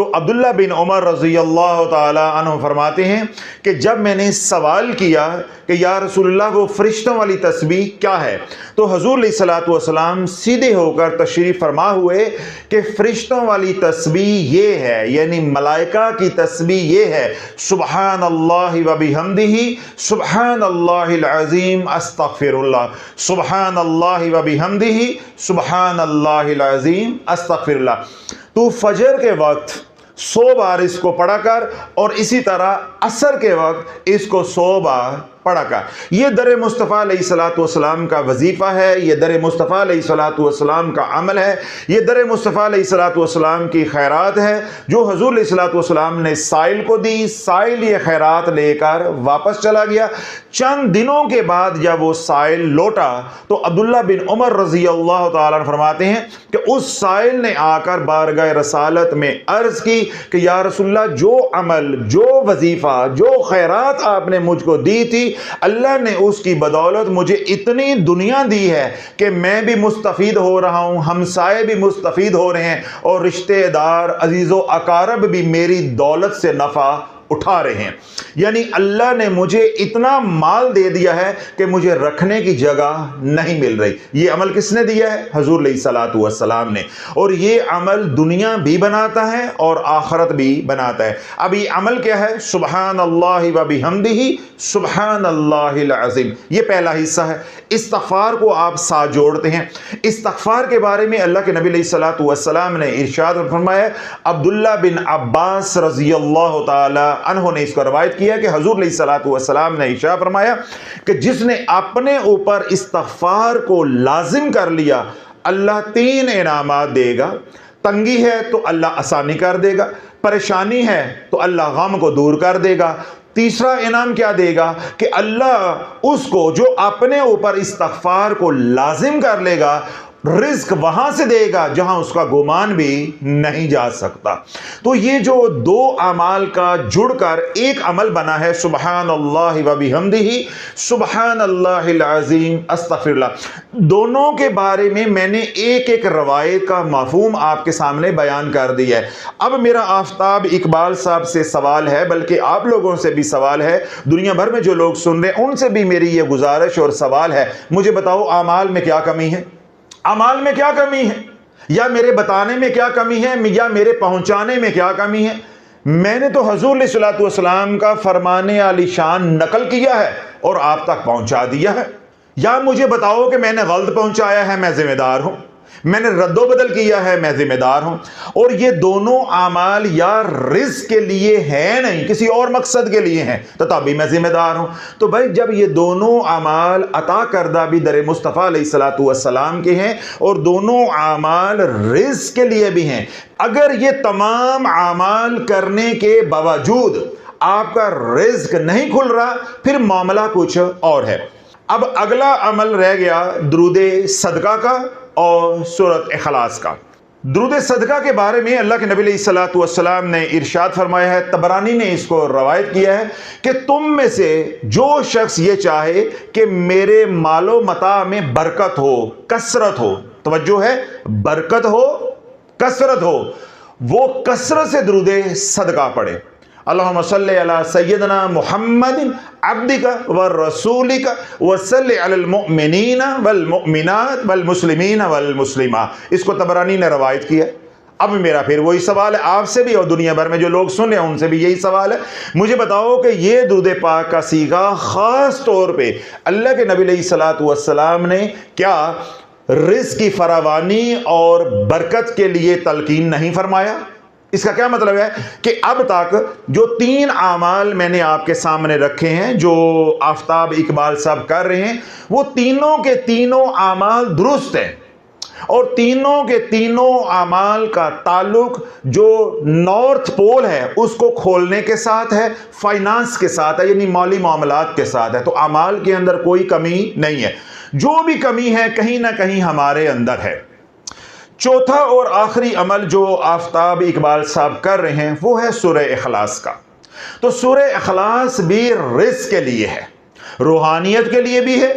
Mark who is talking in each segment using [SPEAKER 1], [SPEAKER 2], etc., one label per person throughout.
[SPEAKER 1] تو عبداللہ بن عمر رضی اللہ تعالی عنہ فرماتے ہیں کہ جب میں نے سوال کیا کہ یا رسول اللہ وہ فرشتوں والی تسبیح کیا ہے، تو حضور علیہ الصلوۃ والسلام سیدھے ہو کر تشریف فرما ہوئے کہ فرشتوں والی تسبیح یہ ہے، یعنی ملائکہ کی تسبیح یہ ہے، سبحان اللہ و بحمدہ سبحان اللہ العظیم استغفر اللہ، سبحان اللہ و بحمدہ سبحان اللہ العظیم استغفر اللہ۔ تو فجر کے وقت 100 بار اس کو پڑھا کر اور اسی طرح عصر کے وقت اس کو 100 بار پڑھا کر۔ یہ در مصطفیٰ علیہ الصلوۃ والسلام کا وظیفہ ہے، یہ در مصطفیٰ علیہ الصلوۃ والسلام کا عمل ہے، یہ در مصطفیٰ علیہ الصلوۃ والسلام کی خیرات ہے جو حضور علیہ الصلوۃ والسلام نے سائل کو دی۔ سائل یہ خیرات لے کر واپس چلا گیا۔ چند دنوں کے بعد جب وہ سائل لوٹا تو عبداللہ بن عمر رضی اللہ تعالیٰ عنہ فرماتے ہیں کہ اس سائل نے آ کر بارگاہ رسالت میں عرض کی کہ یا رسول اللہ جو عمل، جو وظیفہ، جو خیرات آپ نے مجھ کو دی تھی، اللہ نے اس کی بدولت مجھے اتنی دنیا دی ہے کہ میں بھی مستفید ہو رہا ہوں، ہمسائے بھی مستفید ہو رہے ہیں، اور رشتہ دار، عزیز و اقارب بھی میری دولت سے نفع اٹھا رہے ہیں۔ یعنی اللہ نے مجھے اتنا مال دے دیا ہے کہ مجھے رکھنے کی جگہ نہیں مل رہی۔ یہ عمل کس نے دیا ہے؟ حضور علیہ الصلوۃ والسلام نے، اور یہ عمل دنیا بھی بناتا ہے اور آخرت بھی بناتا ہے۔ اب یہ عمل کیا ہے؟ سبحان اللہ و بحمدہ سبحان اللہ العظیم، یہ پہلا حصہ ہے۔ استغفار کو آپ ساتھ جوڑتے ہیں۔ استغفار کے بارے میں اللہ کے نبی علیہ الصلوۃ والسلام نے ارشاد فرمایا، عبداللہ بن عباس رضی اللہ تعالی عنہ نے اس کو روایت کیا کہ حضور علیہ الصلوۃ والسلام نے ارشاد فرمایا کہ جس نے اپنے اوپر استغفار کو لازم کر لیا، اللہ 3 انعامات دے گا۔ تنگی ہے تو اللہ آسانی کر دے گا، پریشانی ہے تو اللہ غم کو دور کر دے گا، تیسرا انعام کیا دے گا کہ اللہ اس کو جو اپنے اوپر استغفار کو لازم کر لے گا، رزق وہاں سے دے گا جہاں اس کا گمان بھی نہیں جا سکتا۔ تو یہ جو 2 اعمال کا جڑ کر ایک عمل بنا ہے، سبحان اللہ و بحمدہ سبحان اللہ العظیم استغفر اللہ، دونوں کے بارے میں میں نے ایک روایت کا مفہوم آپ کے سامنے بیان کر دیا ہے۔ اب میرا آفتاب اقبال صاحب سے سوال ہے، بلکہ آپ لوگوں سے بھی سوال ہے، دنیا بھر میں جو لوگ سن رہے ہیں ان سے بھی میری یہ گزارش اور سوال ہے، مجھے بتاؤ اعمال میں کیا کمی ہے؟ اعمال میں کیا کمی ہے؟ یا میرے بتانے میں کیا کمی ہے؟ یا میرے پہنچانے میں کیا کمی ہے؟ میں نے تو حضور علیہ الصلوۃ والسلام کا فرمان عالی شان نقل کیا ہے اور آپ تک پہنچا دیا ہے۔ یا مجھے بتاؤ کہ میں نے غلط پہنچایا ہے، میں ذمہ دار ہوں، میں نے رد و بدل کیا ہے، میں ذمہ دار ہوں۔ اور یہ دونوں اعمال یا رزق کے لیے ہیں نہیں، کسی اور مقصد کے لیے ہیں، تو تبھی میں ذمہ دار ہوں۔ تو بھائی جب یہ دونوں اعمال عطا کردہ بھی در مصطفیٰ علیہ الصلوۃ والسلام کے ہیں اور دونوں اعمال رزق کے لیے بھی ہیں، اگر یہ تمام اعمال کرنے کے باوجود آپ کا رزق نہیں کھل رہا، پھر معاملہ کچھ اور ہے۔ اب اگلا عمل رہ گیا درود صدقہ کا اور سورۃ اخلاص کا۔ درود صدقہ کے بارے میں اللہ کے نبی علیہ الصلوۃ والسلام نے ارشاد فرمایا ہے، طبرانی نے اس کو روایت کیا ہے کہ تم میں سے جو شخص یہ چاہے کہ میرے مال و متاع میں برکت ہو، کثرت ہو، توجہ ہے، برکت ہو، کثرت ہو، وہ کثرت سے درود صدقہ پڑھے۔ اللہم صلی علی سیدنا محمد عبدک ورسولک وصلی علی المؤمنین والمؤمنات والمسلمین والمسلمات، اس کو طبرانی نے روایت کیا۔ اب میرا پھر وہی سوال ہے آپ سے بھی اور دنیا بھر میں جو لوگ سن رہے ہیں ان سے بھی یہی سوال ہے، مجھے بتاؤ کہ یہ درود پاک کا صیغہ خاص طور پہ اللہ کے نبی علیہ الصلوۃ والسلام نے کیا رزق کی فراوانی اور برکت کے لیے تلقین نہیں فرمایا؟ اس کا کیا مطلب ہے کہ اب تک جو 3 اعمال میں نے آپ کے سامنے رکھے ہیں جو آفتاب اقبال صاحب کر رہے ہیں، وہ تینوں کے تینوں اعمال درست ہیں، اور تینوں کے تینوں اعمال کا تعلق جو نارتھ پول ہے اس کو کھولنے کے ساتھ ہے، فائنانس کے ساتھ ہے، یعنی مالی معاملات کے ساتھ ہے۔ تو اعمال کے اندر کوئی کمی نہیں ہے، جو بھی کمی ہے کہیں نہ کہیں ہمارے اندر ہے۔ چوتھا اور آخری عمل جو آفتاب اقبال صاحب کر رہے ہیں وہ ہے سورہ اخلاص کا۔ تو سورہ اخلاص بھی رزق کے لیے ہے، روحانیت کے لیے بھی ہے،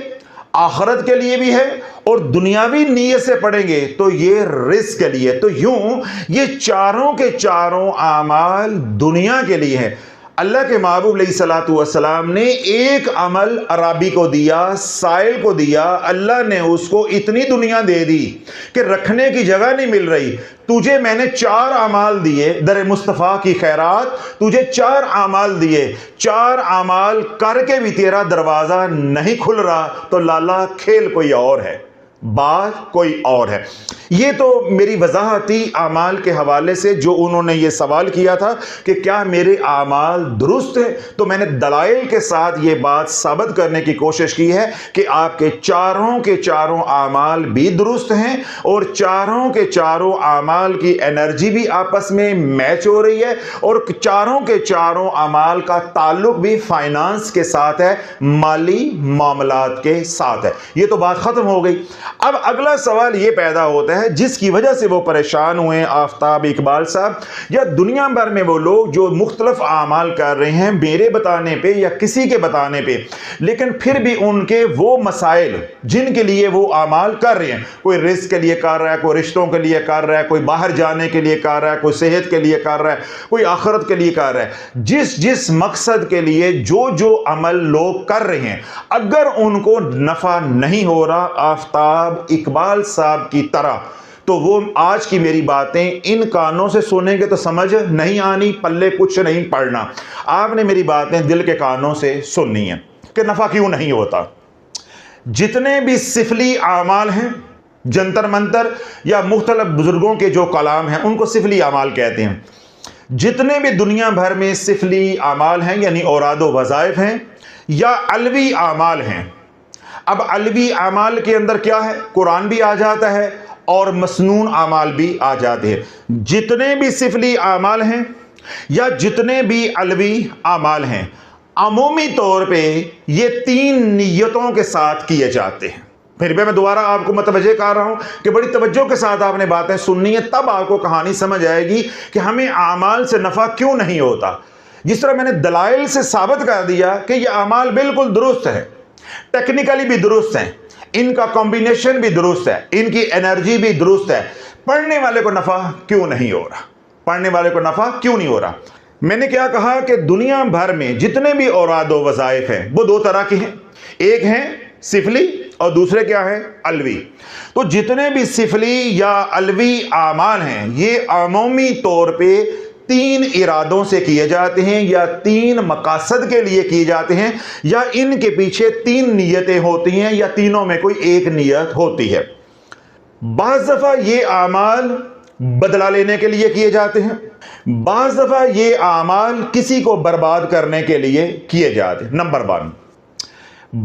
[SPEAKER 1] آخرت کے لیے بھی ہے اور دنیاوی نیت سے پڑھیں گے تو یہ رزق کے لیے. تو یوں یہ چاروں کے چاروں اعمال دنیا کے لیے ہیں. اللہ کے محبوب علیہ الصلوۃ والسلام نے ایک عمل عرابی کو دیا, سائل کو دیا, اللہ نے اس کو اتنی دنیا دے دی کہ رکھنے کی جگہ نہیں مل رہی. تجھے میں نے 4 اعمال دیے, در مصطفیٰ کی خیرات, تجھے 4 اعمال دیے, 4 اعمال کر کے بھی تیرا دروازہ نہیں کھل رہا تو لالا کھیل کوئی اور ہے, بات کوئی اور ہے. یہ تو میری وضاحت تھی اعمال کے حوالے سے. جو انہوں نے یہ سوال کیا تھا کہ کیا میرے اعمال درست ہیں, تو میں نے دلائل کے ساتھ یہ بات ثابت کرنے کی کوشش کی ہے کہ آپ کے چاروں اعمال بھی درست ہیں اور چاروں کے چاروں اعمال کی انرجی بھی آپس میں میچ ہو رہی ہے اور چاروں کے چاروں اعمال کا تعلق بھی فائنانس کے ساتھ ہے, مالی معاملات کے ساتھ ہے. یہ تو بات ختم ہو گئی. اب اگلا سوال یہ پیدا ہوتا ہے جس کی وجہ سے وہ پریشان ہوئے آفتاب اقبال صاحب یا دنیا بھر میں وہ لوگ جو مختلف اعمال کر رہے ہیں میرے بتانے پہ یا کسی کے بتانے پہ, لیکن پھر بھی ان کے وہ مسائل جن کے لیے وہ اعمال کر رہے ہیں, کوئی رزق کے لیے کر رہا ہے, کوئی رشتوں کے لیے کر رہا ہے, کوئی باہر جانے کے لیے کر رہا ہے, کوئی صحت کے لیے کر رہا ہے, کوئی آخرت کے لیے کر رہا ہے, جس مقصد کے لیے جو عمل لوگ کر رہے ہیں, اگر ان کو نفع نہیں ہو رہا آفتاب اقبال صاحب کی طرح, تو وہ آج کی میری باتیں ان کانوں سے سنیں گے تو سمجھ نہیں آنی, پلے کچھ نہیں پڑنا. آپ نے میری باتیں دل کے کانوں سے سننی ہیں کہ نفع کیوں نہیں ہوتا. جتنے بھی سفلی اعمال ہیں, جنتر منتر یا مختلف بزرگوں کے جو کلام ہیں ان کو سفلی اعمال کہتے ہیں. جتنے بھی دنیا بھر میں سفلی اعمال ہیں یعنی اوراد و وظائف ہیں یا علوی اعمال ہیں. اب علوی اعمال کے اندر کیا ہے, قرآن بھی آ جاتا ہے اور مسنون اعمال بھی آ جاتے ہیں. جتنے بھی سفلی اعمال ہیں یا جتنے بھی علوی اعمال ہیں, عمومی طور پہ یہ 3 نیتوں کے ساتھ کیے جاتے ہیں. پھر بھی میں دوبارہ آپ کو متوجہ کر رہا ہوں کہ بڑی توجہ کے ساتھ آپ نے باتیں سننی ہے, تب آپ کو کہانی سمجھ آئے گی کہ ہمیں اعمال سے نفع کیوں نہیں ہوتا. جس طرح میں نے دلائل سے ثابت کر دیا کہ یہ اعمال بالکل درست ہیں, ٹیکنیکلی بھی درست ہیں, ان کا کمبینیشن بھی درست ہے, ان کی انرجی بھی درست ہے, پڑھنے والے کو نفع کیوں نہیں ہو رہا, پڑھنے والے کو نفع کیوں نہیں ہو رہا. میں نے کیا کہا کہ دنیا بھر میں جتنے بھی اوراد و وظائف ہیں وہ 2 طرح کے ہیں, ایک ہیں سفلی اور دوسرے کیا ہیں, علوی. تو جتنے بھی سفلی یا علوی اعمال ہیں یہ عمومی طور پہ 3 ارادوں سے کیے جاتے ہیں یا 3 مقاصد کے لیے کیے جاتے ہیں یا ان کے پیچھے 3 نیتیں ہوتی ہیں یا تینوں میں کوئی ایک نیت ہوتی ہے. بعض دفعہ یہ اعمال بدلہ لینے کے لیے کیے جاتے ہیں, بعض دفعہ یہ اعمال کسی کو برباد کرنے کے لیے کیے جاتے ہیں. نمبر 1,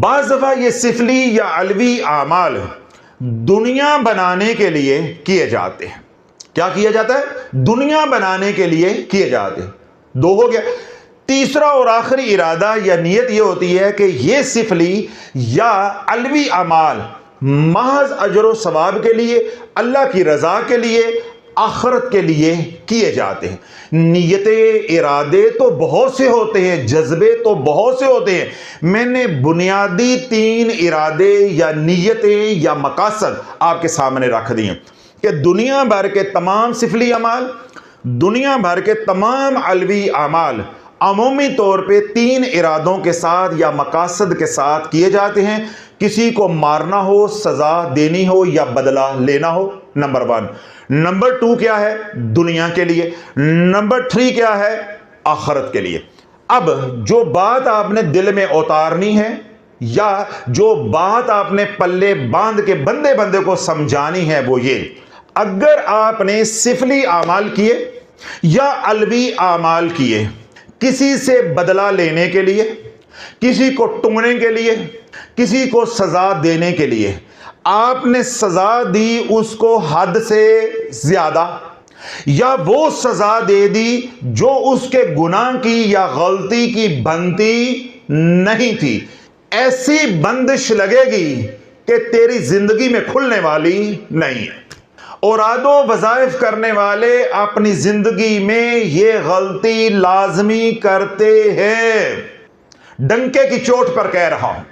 [SPEAKER 1] بعض دفعہ یہ سفلی یا علوی اعمال دنیا بنانے کے لیے کیے جاتے ہیں. کیا کیا جاتا ہے, دنیا بنانے کے لیے کیے جاتے ہیں. 2 ہو گیا. تیسرا اور آخری ارادہ یا نیت یہ ہوتی ہے کہ یہ سفلی یا علوی اعمال محض اجر و ثواب کے لیے, اللہ کی رضا کے لیے, آخرت کے لیے کیے جاتے ہیں. نیتیں ارادے تو بہت سے ہوتے ہیں, جذبے تو بہت سے ہوتے ہیں. میں نے بنیادی 3 ارادے یا نیتیں یا مقاصد آپ کے سامنے رکھ دی ہیں کہ دنیا بھر کے تمام سفلی اعمال, دنیا بھر کے تمام علوی اعمال عمومی طور پہ 3 ارادوں کے ساتھ یا مقاصد کے ساتھ کیے جاتے ہیں. کسی کو مارنا ہو, سزا دینی ہو یا بدلہ لینا ہو, نمبر 1. نمبر 2 کیا ہے, دنیا کے لیے. نمبر 3 کیا ہے, آخرت کے لیے. اب جو بات آپ نے دل میں اتارنی ہے یا جو بات آپ نے پلے باندھ کے بندے کو سمجھانی ہے وہ یہ, اگر آپ نے سفلی اعمال کیے یا علوی اعمال کیے کسی سے بدلہ لینے کے لیے, کسی کو ٹنگنے کے لیے, کسی کو سزا دینے کے لیے, آپ نے سزا دی اس کو حد سے زیادہ یا وہ سزا دے دی جو اس کے گناہ کی یا غلطی کی بنتی نہیں تھی, ایسی بندش لگے گی کہ تیری زندگی میں کھلنے والی نہیں ہے. اوراد و وظائف کرنے والے اپنی زندگی میں یہ غلطی لازمی کرتے ہیں. ڈنکے کی چوٹ پر کہہ رہا ہوں,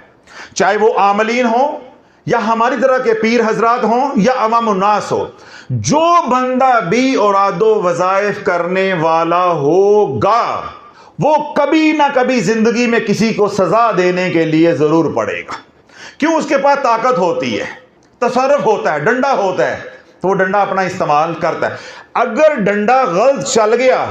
[SPEAKER 1] چاہے وہ عاملین ہوں یا ہماری طرح کے پیر حضرات ہوں یا عوام الناس ہو، جو بندہ بھی اوراد و وظائف کرنے والا ہوگا وہ کبھی نہ کبھی زندگی میں کسی کو سزا دینے کے لیے ضرور پڑے گا۔ کیوں؟ اس کے پاس طاقت ہوتی ہے، تصرف ہوتا ہے، ڈنڈا ہوتا ہے، تو وہ ڈنڈا اپنا استعمال کرتا ہے۔ اگر ڈنڈا غلط چل گیا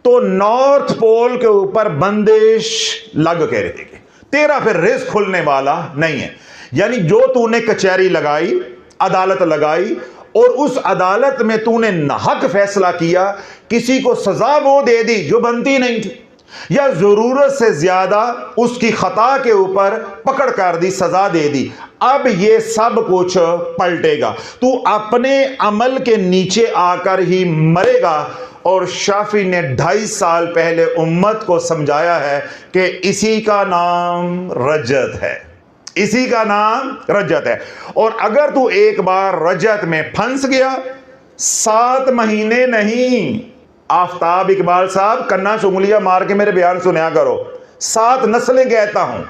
[SPEAKER 1] تو نارتھ پول کے اوپر بندش لگ کے رہے گی، تیرا پھر رزق کھلنے والا نہیں ہے۔ یعنی جو تو نے کچہری لگائی، عدالت لگائی، اور اس عدالت میں تو نے ناحق فیصلہ کیا، کسی کو سزا وہ دے دی جو بنتی نہیں تھی، یا ضرورت سے زیادہ اس کی خطا کے اوپر پکڑ کر دی، سزا دے دی، اب یہ سب کچھ پلٹے گا، تو اپنے عمل کے نیچے آ کر ہی مرے گا۔ اور شافعی نے 2.5 سال پہلے امت کو سمجھایا ہے کہ اسی کا نام رجت ہے، اسی کا نام رجت ہے۔ اور اگر تو ایک بار رجت میں پھنس گیا، 7 مہینے نہیں، آفتاب اقبال صاحب کنا چنگلیاں مار کے میرے بیان سنیا کرو، 7 نسلیں کہتا ہوں۔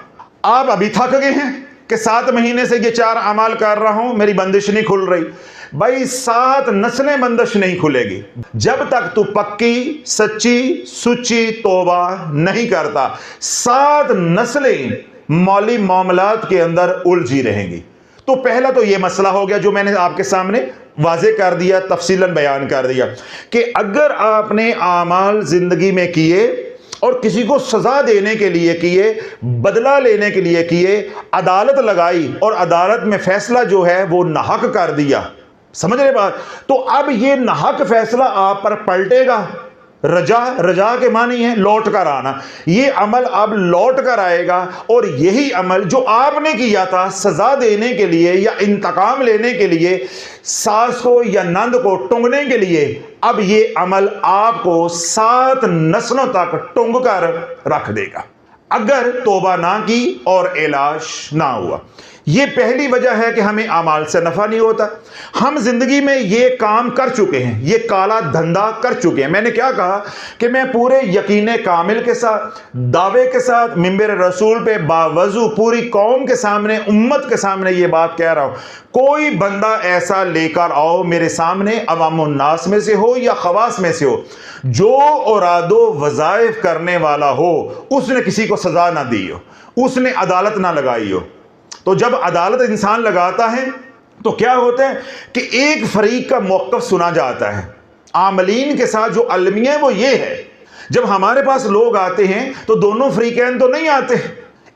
[SPEAKER 1] آپ ابھی تھک گئے ہیں کہ 7 مہینے سے یہ 4 اعمال کر رہا ہوں، میری بندش نہیں کھل رہی۔ بھائی 7 نسلیں بندش نہیں کھلے گی جب تک تو پکی سچی سچی توبہ نہیں کرتا۔ 7 نسلیں مالی معاملات کے اندر الجھی رہیں گی۔ تو پہلا تو یہ مسئلہ ہو گیا جو میں نے آپ کے سامنے واضح کر دیا، تفصیلاً بیان کر دیا، کہ اگر آپ نے اعمال زندگی میں کیے اور کسی کو سزا دینے کے لیے کیے، بدلہ لینے کے لیے کیے، عدالت لگائی اور عدالت میں فیصلہ جو ہے وہ ناحق کر دیا، سمجھ رہے بات؟ تو اب یہ ناحق فیصلہ آپ پر پلٹے گا۔ رجا کے معنی ہے لوٹ کر آنا، یہ عمل اب لوٹ کر آئے گا، اور یہی عمل جو آپ نے کیا تھا سزا دینے کے لیے یا انتقام لینے کے لیے، ساس کو یا نند کو ٹنگنے کے لیے، اب یہ عمل آپ کو 7 نسلوں تک ٹنگ کر رکھ دے گا اگر توبہ نہ کی اور علاج نہ ہوا۔ یہ پہلی وجہ ہے کہ ہمیں اعمال سے نفع نہیں ہوتا۔ ہم زندگی میں یہ کام کر چکے ہیں، یہ کالا دھندا کر چکے ہیں۔ میں نے کیا کہا کہ میں پورے یقین کامل کے ساتھ، دعوے کے ساتھ، منبر رسول پہ باوضو پوری قوم کے سامنے، امت کے سامنے یہ بات کہہ رہا ہوں، کوئی بندہ ایسا لے کر آؤ میرے سامنے، عوام الناس میں سے ہو یا خواص میں سے ہو، جو اوراد و وظائف کرنے والا ہو، اس نے کسی کو سزا نہ دی ہو، اس نے عدالت نہ لگائی ہو۔ تو جب عدالت انسان لگاتا ہے تو کیا ہوتا ہے کہ ایک فریق کا موقف سنا جاتا ہے۔ عاملین کے ساتھ جو المیہ ہے وہ یہ ہے، جب ہمارے پاس لوگ آتے ہیں تو دونوں فریقین تو نہیں آتے،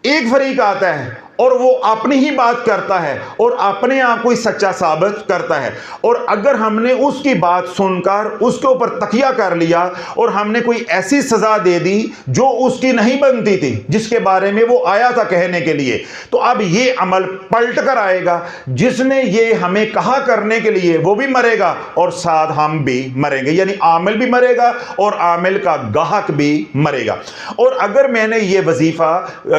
[SPEAKER 1] ایک فریق آتا ہے اور وہ اپنی ہی بات کرتا ہے اور اپنے آپ کو ہی سچا ثابت کرتا ہے، اور اگر ہم نے اس کی بات سن کر اس کے اوپر تکیہ کر لیا اور ہم نے کوئی ایسی سزا دے دی جو اس کی نہیں بنتی تھی، جس کے بارے میں وہ آیا تھا کہنے کے لیے، تو اب یہ عمل پلٹ کر آئے گا۔ جس نے یہ ہمیں کہا کرنے کے لیے وہ بھی مرے گا اور ساتھ ہم بھی مریں گے، یعنی عامل بھی مرے گا اور عامل کا گاہک بھی مرے گا۔ اور اگر میں نے یہ وظیفہ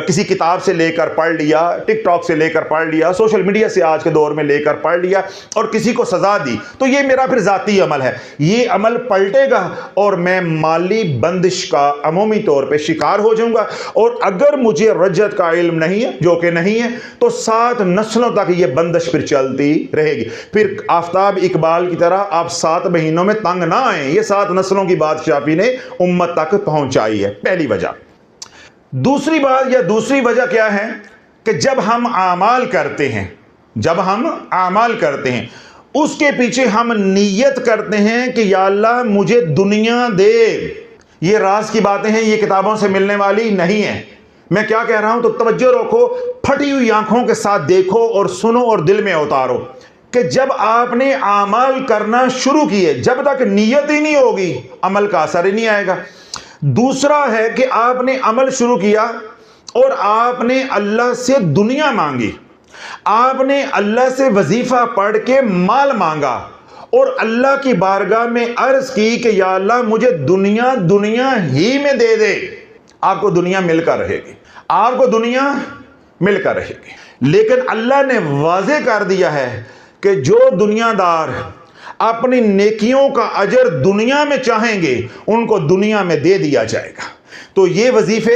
[SPEAKER 1] کسی کتاب سے لے کر پڑھ لیا، ٹک ٹاک سے لے کر پڑھ لیا، سوشل میڈیا سے آج کے دور میں لے کر پڑھ لیا اور کسی کو سزا دی، تو یہ میرا پھر ذاتی عمل ہے، یہ عمل پلٹے گا اور میں مالی بندش کا عمومی طور پہ شکار ہو جاؤں گا۔ اور اگر مجھے رجت کا علم نہیں ہے، جو کہ نہیں ہے، تو 7 نسلوں تک یہ بندش پھر چلتی رہے گی۔ پھر آفتاب اقبال کی طرح آپ 7 مہینوں میں تنگ نہ آئیں، یہ 7 نسلوں کی بات شافعی نے امت تک پہنچائی ہے، پہلی وجہ۔ دوسری بات یا دوسری وجہ کیا ہے کہ جب ہم اعمال کرتے ہیں، اس کے پیچھے ہم نیت کرتے ہیں کہ یا اللہ مجھے دنیا دے۔ یہ راز کی باتیں ہیں، یہ کتابوں سے ملنے والی نہیں ہے۔ میں کیا کہہ رہا ہوں تو توجہ رکھو، پھٹی ہوئی آنکھوں کے ساتھ دیکھو اور سنو اور دل میں اتارو کہ جب آپ نے اعمال کرنا شروع کیے، جب تک نیت ہی نہیں ہوگی عمل کا اثر ہی نہیں آئے گا۔ دوسرا ہے کہ آپ نے عمل شروع کیا اور آپ نے اللہ سے دنیا مانگی، آپ نے اللہ سے وظیفہ پڑھ کے مال مانگا اور اللہ کی بارگاہ میں عرض کی کہ یا اللہ مجھے دنیا ہی میں دے دے۔ آپ کو دنیا مل کر رہے گی، آپ کو دنیا مل کر رہے گی، لیکن اللہ نے واضح کر دیا ہے کہ جو دنیا دار اپنی نیکیوں کا اجر دنیا میں چاہیں گے ان کو دنیا میں دے دیا جائے گا۔ تو یہ وظیفے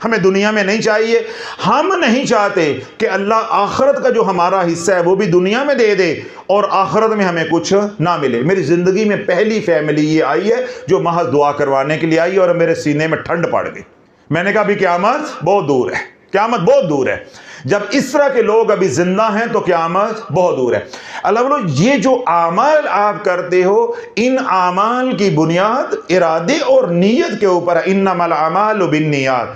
[SPEAKER 1] ہمیں دنیا میں نہیں چاہیے. ہم نہیں چاہتے کہ اللہ آخرت کا جو ہمارا حصہ ہے وہ بھی دنیا میں دے دے اور آخرت میں ہمیں کچھ نہ ملے. میری زندگی میں پہلی فیملی یہ آئی ہے جو محض دعا کروانے کے لیے آئی اور میرے سینے میں ٹھنڈ پڑ گئی. میں نے کہا ابھی قیامت بہت دور ہے, قیامت بہت دور ہے. جب اس طرح کے لوگ ابھی زندہ ہیں تو قیامت بہت دور ہے. اللہ بولو, یہ جو اعمال آپ کرتے ہو ان اعمال کی بنیاد ارادے اور نیت کے اوپر ہے. انما الاعمال بالنیات.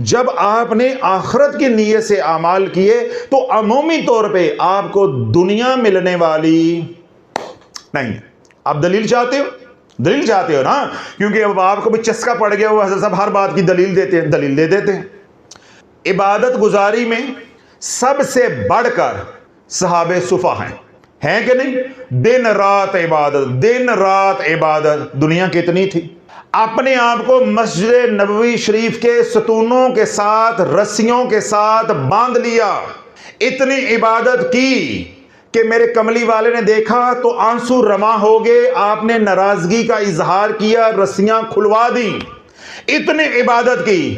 [SPEAKER 1] جب آپ نے آخرت کی نیت سے اعمال کیے تو عمومی طور پہ آپ کو دنیا ملنے والی نہیں. آپ دلیل چاہتے ہو, دلیل چاہتے ہو نا, کیونکہ اب آپ کو بھی چسکا پڑ گیا وہ حضرت صاحب ہر بات کی دلیل دیتے ہیں, دلیل دے دیتے ہیں. عبادت گزاری میں سب سے بڑھ کر صحابہ صفا ہیں کہ نہیں؟ دن رات عبادت, دن رات عبادت. دنیا کتنی تھی, اپنے آپ کو مسجد نبوی شریف کے ستونوں کے ساتھ رسیوں کے ساتھ باندھ لیا. اتنی عبادت کی کہ میرے کملی والے نے دیکھا تو آنسو رواں ہو گئے. آپ نے ناراضگی کا اظہار کیا, رسیاں کھلوا دی. اتنی عبادت کی.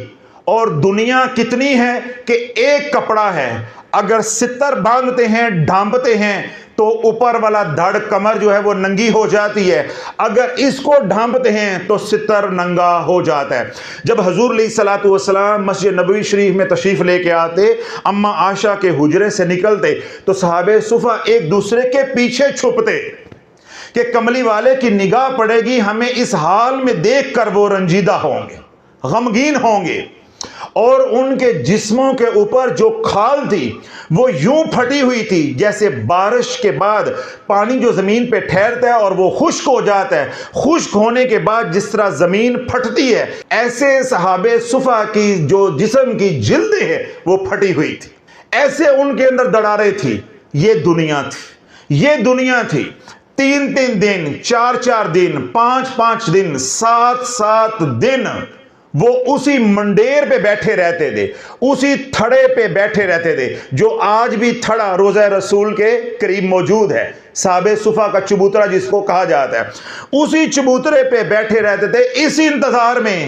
[SPEAKER 1] اور دنیا کتنی ہے کہ ایک کپڑا ہے, اگر ستر باندھتے ہیں ڈھانپتے ہیں تو اوپر والا دھڑ کمر جو ہے وہ ننگی ہو جاتی ہے, اگر اس کو ڈھانپتے ہیں تو ستر ننگا ہو جاتا ہے. جب حضور علیہ الصلوۃ والسلام مسجد نبوی شریف میں تشریف لے کے آتے, اما عائشہ کے حجرے سے نکلتے تو صحابہ صفا ایک دوسرے کے پیچھے چھپتے کہ کملی والے کی نگاہ پڑے گی, ہمیں اس حال میں دیکھ کر وہ رنجیدہ ہوں گے, غمگین ہوں گے. اور ان کے جسموں کے اوپر جو کھال تھی وہ یوں پھٹی ہوئی تھی جیسے بارش کے بعد پانی جو زمین پہ ٹھہرتا ہے اور وہ خشک ہو جاتا ہے, خشک ہونے کے بعد جس طرح زمین پھٹتی ہے ایسے صحابہ صفا کی جو جسم کی جلد ہے وہ پھٹی ہوئی تھی, ایسے ان کے اندر دراڑیں تھی. یہ دنیا تھی, یہ دنیا تھی. 3 دن, 4 دن, 5 دن, 7 دن وہ اسی منڈیر پہ بیٹھے رہتے تھے, اسی تھڑے پہ بیٹھے رہتے تھے جو آج بھی تھڑا روضہ رسول کے قریب موجود ہے. صحابہ صفا کا چبوترا جس کو کہا جاتا ہے, اسی چبوترے پہ بیٹھے رہتے تھے اسی انتظار میں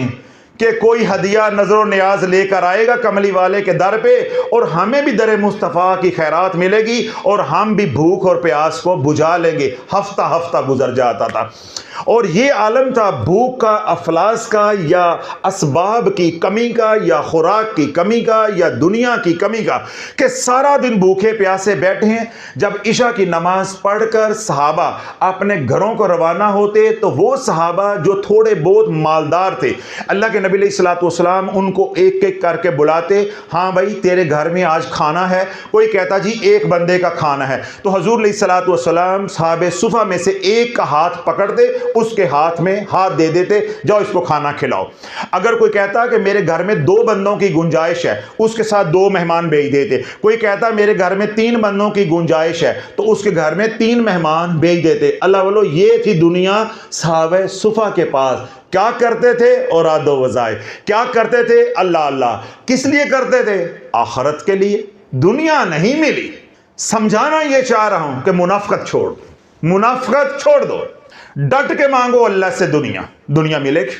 [SPEAKER 1] کہ کوئی ہدیہ نظر و نیاز لے کر آئے گا کملی والے کے در پہ اور ہمیں بھی در مصطفیٰ کی خیرات ملے گی اور ہم بھی بھوک اور پیاس کو بجھا لیں گے. ہفتہ گزر جاتا تھا. اور یہ عالم تھا بھوک کا, افلاس کا, یا اسباب کی کمی کا, یا خوراک کی کمی کا, یا دنیا کی کمی کا, کہ سارا دن بھوکے پیاسے بیٹھے ہیں. جب عشاء کی نماز پڑھ کر صحابہ اپنے گھروں کو روانہ ہوتے تو وہ صحابہ جو تھوڑے بہت مالدار تھے, اللہ کے نبی علیہ الصلوۃ والسلام ان کو ایک ایک کر کے بلاتے, ہاں بھائی تیرے گھر میں آج کھانا ہے. کوئی کہتا جی ایک بندے کا کھانا ہے, تو حضور علیہ الصلوۃ والسلام صحابہ صفا میں سے ایک کا ہاتھ پکڑتے, اس کے ہاتھ میں ہاتھ دے دیتے, جاؤ اس کو کھانا کھلاؤ. اگر کوئی کہتا کہ میرے گھر میں 2 بندوں کی گنجائش ہے, اس کے ساتھ 2 مہمان بھیج دیتے. کوئی کہتا میرے گھر میں 3 بندوں کی گنجائش ہے تو اس کے گھر میں 3 مہمان بھیج دیتے. اللہ والو یہ تھی دنیا صحابہ صفا کے پاس. کیا کرتے تھے؟ اوراد و وظائف. کیا کرتے تھے؟ اللہ اللہ. کس لیے کرتے تھے؟ آخرت کے لیے. دنیا نہیں ملی. سمجھانا یہ چاہ رہا ہوں کہ منافقت چھوڑ دو, منافقت چھوڑ دو, ڈٹ کے مانگو اللہ سے دنیا ملے گی.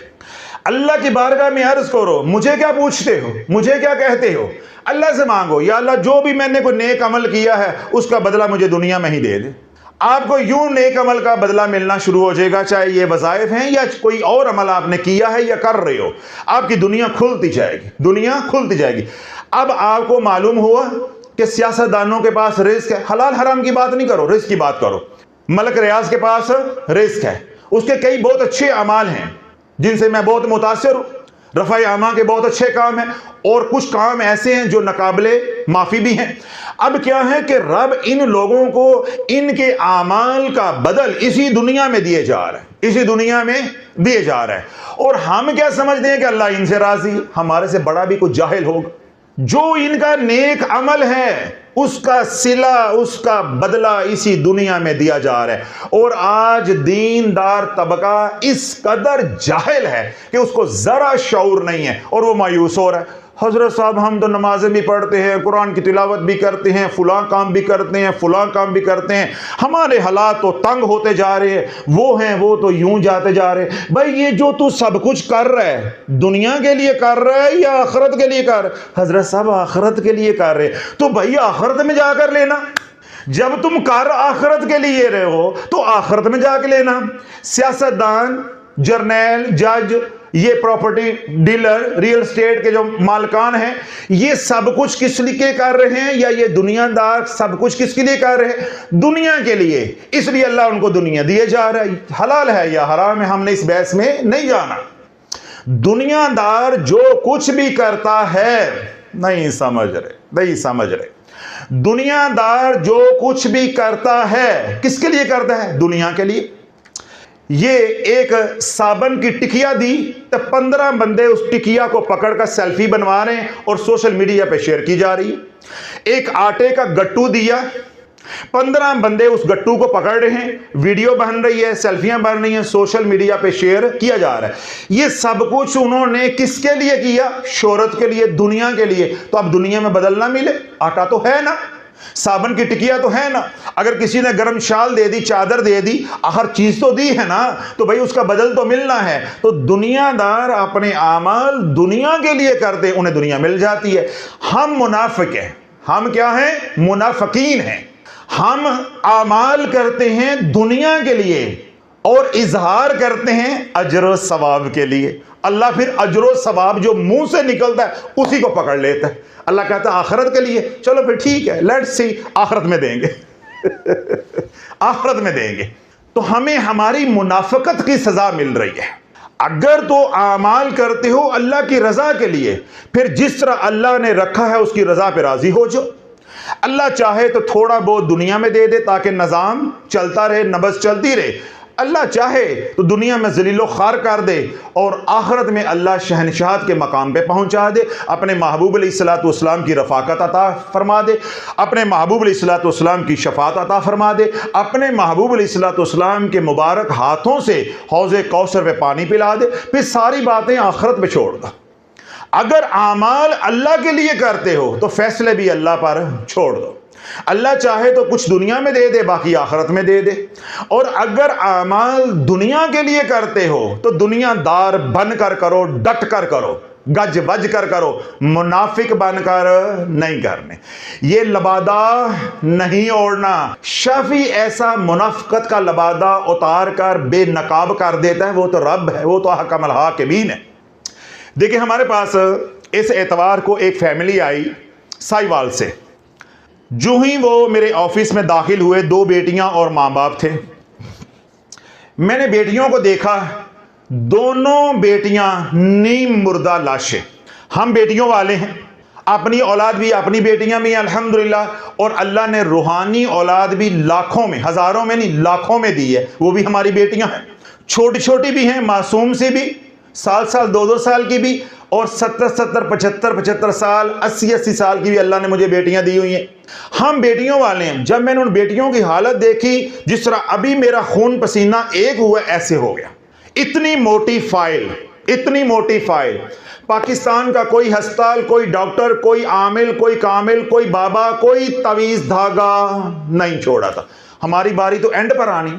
[SPEAKER 1] اللہ کی بارگاہ میں عرض کرو, مجھے کیا پوچھتے ہو, مجھے کیا کہتے ہو؟ اللہ سے مانگو, یا اللہ جو بھی میں نے کوئی نیک عمل کیا ہے اس کا بدلہ مجھے دنیا میں ہی دے دے. آپ کو یوں نیک عمل کا بدلہ ملنا شروع ہو جائے گا, چاہے یہ وظائف ہیں یا کوئی اور عمل آپ نے کیا ہے یا کر رہے ہو. آپ کی دنیا کھلتی جائے گی, دنیا کھلتی جائے گی. اب آپ کو معلوم ہوا کہ سیاستدانوں کے پاس رزق ہے. حلال حرام کی بات نہیں کرو, رزق کی بات کرو. ملک ریاض کے پاس رزق ہے, اس کے کئی بہت اچھے اعمال ہیں جن سے میں بہت متاثر ہوں. رفع اعمال کے بہت اچھے کام ہیں اور کچھ کام ایسے ہیں جو ناقابل معافی بھی ہیں. اب کیا ہے کہ رب ان لوگوں کو ان کے اعمال کا بدل اسی دنیا میں دیے جا رہا ہے, اسی دنیا میں دیے جا رہا ہے. اور ہم کیا سمجھتے ہیں کہ اللہ ان سے راضی. ہمارے سے بڑا بھی کوئی جاہل ہوگا. جو ان کا نیک عمل ہے اس کا صلہ، اس کا بدلہ اسی دنیا میں دیا جا رہا ہے۔ اور آج دیندار طبقہ اس قدر جاہل ہے کہ اس کو ذرا شعور نہیں ہے اور وہ مایوس ہو رہا ہے۔ حضرت صاحب ہم تو نمازیں بھی پڑھتے ہیں، قرآن کی تلاوت بھی کرتے ہیں، فلاں کام بھی کرتے ہیں، فلاں کام بھی کرتے ہیں، ہمارے حالات تو تنگ ہوتے جا رہے ہیں، وہ تو یوں جاتے جا رہے ہیں۔ بھائی یہ جو تو سب کچھ کر رہا ہے دنیا کے لیے کر رہا ہے یا آخرت کے لیے کر رہا ہے؟ حضرت صاحب آخرت کے لیے کر رہے، تو بھائی آخرت میں جا کر لینا۔ جب تم کر آخرت کے لیے رہے ہو تو آخرت میں جا کے لینا۔ سیاستدان، جرنیل، جج، یہ پراپرٹی ڈیلر، ریل اسٹیٹ کے جو مالکان ہیں، یہ سب کچھ کس لیے کر رہے ہیں؟ یا یہ دنیا دار سب کچھ کس کے لیے کر رہے ہیں؟ دنیا کے لیے۔ اس لیے اللہ ان کو دنیا دیے جا رہا ہے۔ حلال ہے یا حرام ہے ہم نے اس بحث میں نہیں جانا۔ دنیا دار جو کچھ بھی کرتا ہے، نہیں سمجھ رہے، دنیا دار جو کچھ بھی کرتا ہے کس کے لیے کرتا ہے؟ دنیا کے لیے۔ یہ ایک صابن کی ٹکیا دی تو 15 بندے اس ٹکیا کو پکڑ کر سیلفی بنوا رہے ہیں اور سوشل میڈیا پہ شیئر کی جا رہی ہے۔ ایک آٹے کا گٹو دیا، 15 بندے اس گٹو کو پکڑ رہے ہیں، ویڈیو بن رہی ہے، سیلفیاں بن رہی ہیں، سوشل میڈیا پہ شیئر کیا جا رہا ہے۔ یہ سب کچھ انہوں نے کس کے لیے کیا؟ شہرت کے لیے، دنیا کے لیے۔ تو اب دنیا میں بدل نہ ملے؟ آٹا تو ہے نا، صابن کی ٹکیا تو ہے نا، اگر کسی نے گرم شال دے دی، چادر دے دی، ہر چیز تو دی ہے نا، تو بھائی اس کا بدل تو ملنا ہے۔ تو دنیا دار اپنے اعمال دنیا کے لیے کرتے، انہیں دنیا مل جاتی ہے۔ ہم منافق ہیں، ہم کیا ہیں؟ منافقین ہیں۔ ہم اعمال کرتے ہیں دنیا کے لیے اور اظہار کرتے ہیں اجر و ثواب کے لیے۔ اللہ پھر اجر و ثواب جو منہ سے نکلتا ہے اسی کو پکڑ لیتا ہے۔ اللہ کہتا ہے آخرت کے لیے، چلو پھر ٹھیک ہے، لیٹس سی، آخرت میں دیں گے آخرت میں دیں گے۔ تو ہمیں ہماری منافقت کی سزا مل رہی ہے۔ اگر تو اعمال کرتے ہو اللہ کی رضا کے لیے، پھر جس طرح اللہ نے رکھا ہے اس کی رضا پہ راضی ہو جاؤ۔ اللہ چاہے تو تھوڑا بہت دنیا میں دے دے تاکہ نظام چلتا رہے، نبض چلتی رہے۔ اللہ چاہے تو دنیا میں ذلیل و خوار کر دے اور آخرت میں اللہ شہنشاہت کے مقام پہ پہنچا دے، اپنے محبوب علیہ السلام کی رفاقت عطا فرما دے، اپنے محبوب علیہ السلام کی شفاعت عطا فرما دے، اپنے محبوب علیہ السلام کے مبارک ہاتھوں سے حوض کوثر پہ پانی پلا دے، پھر ساری باتیں آخرت پہ چھوڑ دو۔ اگر اعمال اللہ کے لیے کرتے ہو تو فیصلے بھی اللہ پر چھوڑ دو۔ اللہ چاہے تو کچھ دنیا میں دے دے، باقی آخرت میں دے دے۔ اور اگر اعمال دنیا کے لیے کرتے ہو تو دنیا دار بن کر کرو، ڈٹ کر کرو، گج بج کر کرو، منافق بن کر نہیں کرنے۔ یہ لبادہ نہیں اوڑھنا۔ شافعی ایسا منافقت کا لبادہ اتار کر بے نقاب کر دیتا ہے، وہ تو رب ہے، وہ تو حکم الحاکمین ہے۔ دیکھیں ہمارے پاس اس اتوار کو ایک فیملی آئی سائیوال سے۔ جو ہی وہ میرے آفس میں داخل ہوئے، 2 بیٹیاں اور ماں باپ تھے۔ میں نے بیٹیوں کو دیکھا، دونوں بیٹیاں نیم مردہ لاشیں۔ ہم بیٹیوں والے ہیں، اپنی اولاد بھی، اپنی بیٹیاں بھی الحمدللہ، اور اللہ نے روحانی اولاد بھی لاکھوں میں، ہزاروں میں نہیں، لاکھوں میں دی ہے، وہ بھی ہماری بیٹیاں ہیں۔ چھوٹی چھوٹی بھی ہیں، معصوم سی بھی، سال 2 سال کی بھی، اور 70 75 سال 80 سال کی بھی اللہ نے مجھے بیٹیاں دی ہوئی ہیں۔ ہم بیٹیوں والے ہیں۔ جب میں نے ان بیٹیوں کی حالت دیکھی، جس طرح ابھی میرا خون پسینہ ایک ہوا ایسے ہو گیا۔ اتنی موٹی فائل، اتنی موٹی فائل۔ پاکستان کا کوئی ہسپتال، کوئی ڈاکٹر، کوئی عامل، کوئی کامل، کوئی بابا، کوئی تعویذ دھاگا نہیں چھوڑا تھا۔ ہماری باری تو اینڈ پر آنی۔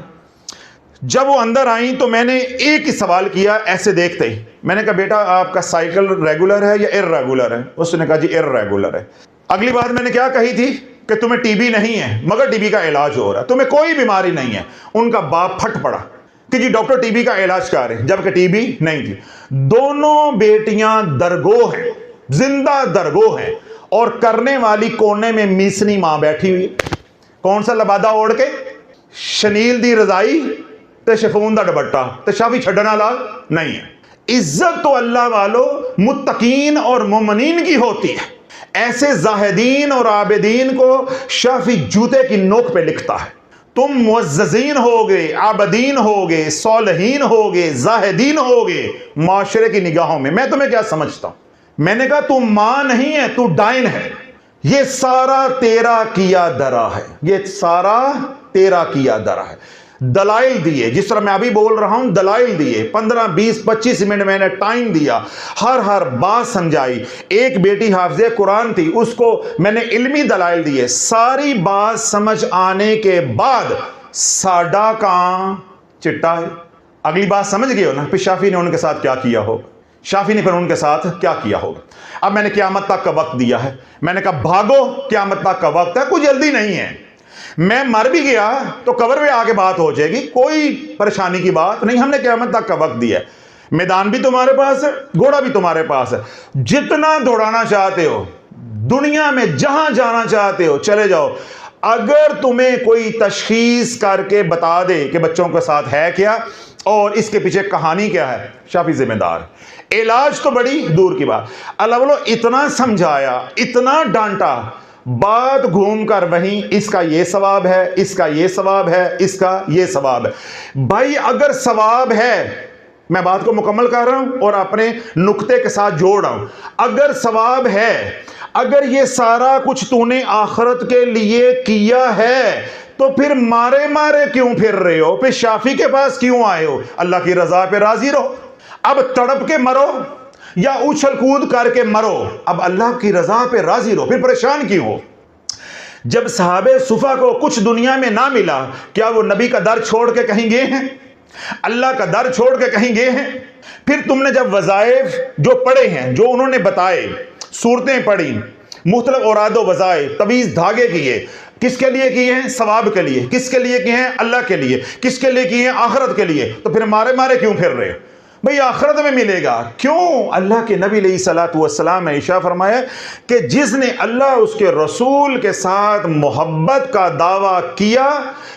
[SPEAKER 1] جب وہ اندر آئیں تو میں نے ایک ہی سوال کیا ایسے دیکھتے ہی۔ میں نے کہا بیٹا آپ کا سائیکل ریگولر ہے یا ارریگولر ہے؟ اس نے کہا جی ارریگولر ہے۔ اگلی بات میں نے کیا کہی تھی کہ تمہیں ٹی بی نہیں ہے مگر ٹی بی کا علاج ہو رہا ہے، تمہیں کوئی بیماری نہیں ہے۔ ان کا باپ پھٹ پڑا کہ جی ڈاکٹر ٹی بی کا علاج کر رہے ہیں، جبکہ ٹی بی نہیں تھی۔ دونوں بیٹیاں درگو ہیں، زندہ درگو ہیں، اور کرنے والی کونے میں میسنی ماں بیٹھی ہوئی۔ کون سا لبادہ اوڑھ کے؟ شنیل دی رضائی تے شفون دا ڈبٹا تے شافی چھڈنا لا نہیں ہے۔ عزت تو اللہ والو متقین اور مومنین کی ہوتی ہے۔ ایسے زاہدین اور عابدین کو شافی جوتے کی نوک پہ لکھتا ہے۔ تم معززین ہوگے، عابدین ہوگے، صالحین ہوگے، زاہدین ہوگے معاشرے کی نگاہوں میں۔ میں تمہیں کیا سمجھتا ہوں؟ میں نے کہا تو ماں نہیں ہے، تو ڈائن ہے۔ یہ سارا تیرا کیا درا ہے، یہ سارا تیرا کیا درا ہے۔ دلائل دیے، جس طرح میں ابھی بول رہا ہوں، دلائل دیے، 15 20 25 منٹ میں نے ٹائم دیا، ہر بات سمجھائی۔ ایک بیٹی حافظ قرآن تھی، اس کو میں نے علمی دلائل دیے، ساری بات سمجھ آنے کے بعد ساڈا کہاں چٹا ہے۔ اگلی بات سمجھ گئے ہو نا؟ پھر شافی نے ان کے ساتھ کیا کیا ہوگا، شافی نے پھر ان کے ساتھ کیا کیا ہوگا۔ اب میں نے قیامت تک کا وقت دیا ہے، میں نے کہا بھاگو، قیامت تک کا وقت ہے، کوئی جلدی نہیں ہے، میں مر بھی گیا تو قبر میں آ کے بات ہو جائے گی، کوئی پریشانی کی بات نہیں، ہم نے قیامت تک کا وقت دیا ہے۔ میدان بھی تمہارے پاس ہے، گھوڑا بھی تمہارے پاس ہے، جتنا دوڑانا چاہتے ہو، دنیا میں جہاں جانا چاہتے ہو چلے جاؤ۔ اگر تمہیں کوئی تشخیص کر کے بتا دے کہ بچوں کے ساتھ ہے کیا اور اس کے پیچھے کہانی کیا ہے، شافی ذمہ دار۔ علاج تو بڑی دور کی بات، اللہ اتنا سمجھایا، اتنا ڈانٹا، بات گھوم کر وہیں اس کا یہ ثواب ہے، اس کا یہ ثواب ہے، اس کا یہ ثواب ہے۔ بھائی اگر ثواب ہے، میں بات کو مکمل کر رہا ہوں اور اپنے نقطے کے ساتھ جوڑ رہا ہوں، اگر ثواب ہے، اگر یہ سارا کچھ تو نے آخرت کے لیے کیا ہے، تو پھر مارے کیوں پھر رہے ہو؟ پھر شافی کے پاس کیوں آئے ہو؟ اللہ کی رضا پہ راضی رہو، اب تڑپ کے مرو یا اچھل کود کر کے مرو، اب اللہ کی رضا پہ راضی رہو، پھر پریشان کیوں ہو؟ جب صحابہ صفا کو کچھ دنیا میں نہ ملا، کیا وہ نبی کا در چھوڑ کے کہیں گئے ہیں؟ اللہ کا در چھوڑ کے کہیں گئے ہیں؟ پھر تم نے جب وظائف جو پڑھے ہیں، جو انہوں نے بتائے، صورتیں پڑھی، مختلف اوراد و وظائف، طویز دھاگے کیے، کس کے لیے کیے ہیں؟ ثواب کے لیے۔ کس کے لیے کیے ہیں؟ اللہ کے لیے۔ کس کے لیے کیے ہیں؟ آخرت کے لیے۔ تو پھر مارے کیوں پھر رہے؟ بھئی آخرت میں ملے گا۔ کیوں؟ اللہ کے نبی علیہ الصلوۃ والسلام نے ارشاد فرمایا کہ جس نے اللہ اس کے رسول کے ساتھ محبت کا دعویٰ کیا،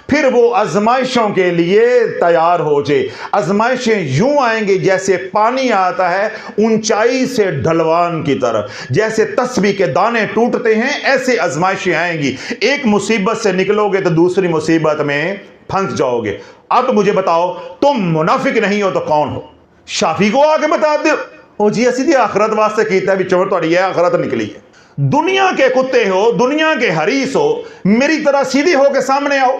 [SPEAKER 1] پھر وہ آزمائشوں کے لیے تیار ہو جائے۔ آزمائشیں یوں آئیں گی جیسے پانی آتا ہے اونچائی سے ڈھلوان کی طرف، جیسے تسبیح کے دانے ٹوٹتے ہیں، ایسے آزمائشیں آئیں گی۔ ایک مصیبت سے نکلو گے تو دوسری مصیبت میں پھنس جاؤ گے۔ اب مجھے بتاؤ، تم منافق نہیں ہو تو کون ہو؟ شافی کو آ کے بتا دو، او جی اسی دی آخرت واسطے کیتا ہے، بچوں تھوڑی ہے آخرت نکلی ہے۔ دنیا کے کتے ہو، دنیا کے حریص ہو، میری طرح سیدھے ہو کے سامنے آؤ۔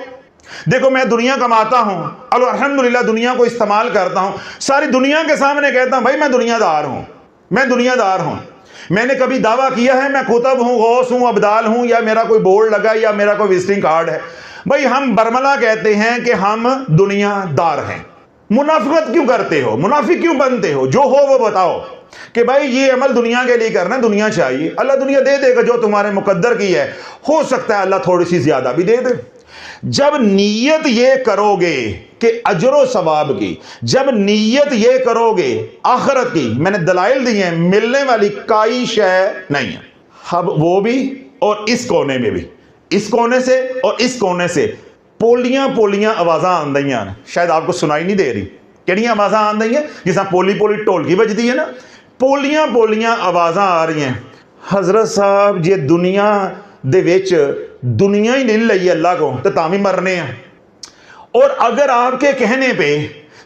[SPEAKER 1] دیکھو میں دنیا کماتا ہوں، الحمدللہ دنیا کو استعمال کرتا ہوں، ساری دنیا کے سامنے کہتا ہوں بھائی میں دنیا دار ہوں، میں دنیا دار ہوں۔ میں نے کبھی دعویٰ کیا ہے میں کتب ہوں، غوث ہوں، ابدال ہوں، یا میرا کوئی بورڈ لگا یا میرا کوئی وزٹنگ کارڈ ہے؟ بھائی ہم برملا کہتے ہیں کہ ہم دنیا دار ہیں۔ منافقت کیوں کرتے ہو؟ منافق کیوں بنتے ہو؟ جو ہو وہ بتاؤ کہ بھائی یہ عمل دنیا کے لیے کرنا ہے، دنیا چاہیے، اللہ دنیا دے دے گا جو تمہارے مقدر کی ہے، ہو سکتا ہے اللہ تھوڑی سی زیادہ بھی دے دے۔ جب نیت یہ کرو گے کہ اجر و ثواب کی، جب نیت یہ کرو گے آخرت کی، میں نے دلائل دی ہیں، ملنے والی کوئی شے نہیں ہے۔ اب وہ بھی اور اس کونے میں بھی، اس کونے سے اور اس کونے سے پولیاں آوازاں آن دیں، شاید آپ کو سنائی نہیں دے رہی، کیڑیاں آوازاں آن دیں جس طرح پولی ڈھولکی بجتی ہے نا، پولیاں آوازاں آ رہی ہیں۔ حضرت صاحب یہ دنیا دے وچ دنیا ہی نہیں لئی اللہ کو تو تاں بھی مرنے ہیں، اور اگر آپ کے کہنے پہ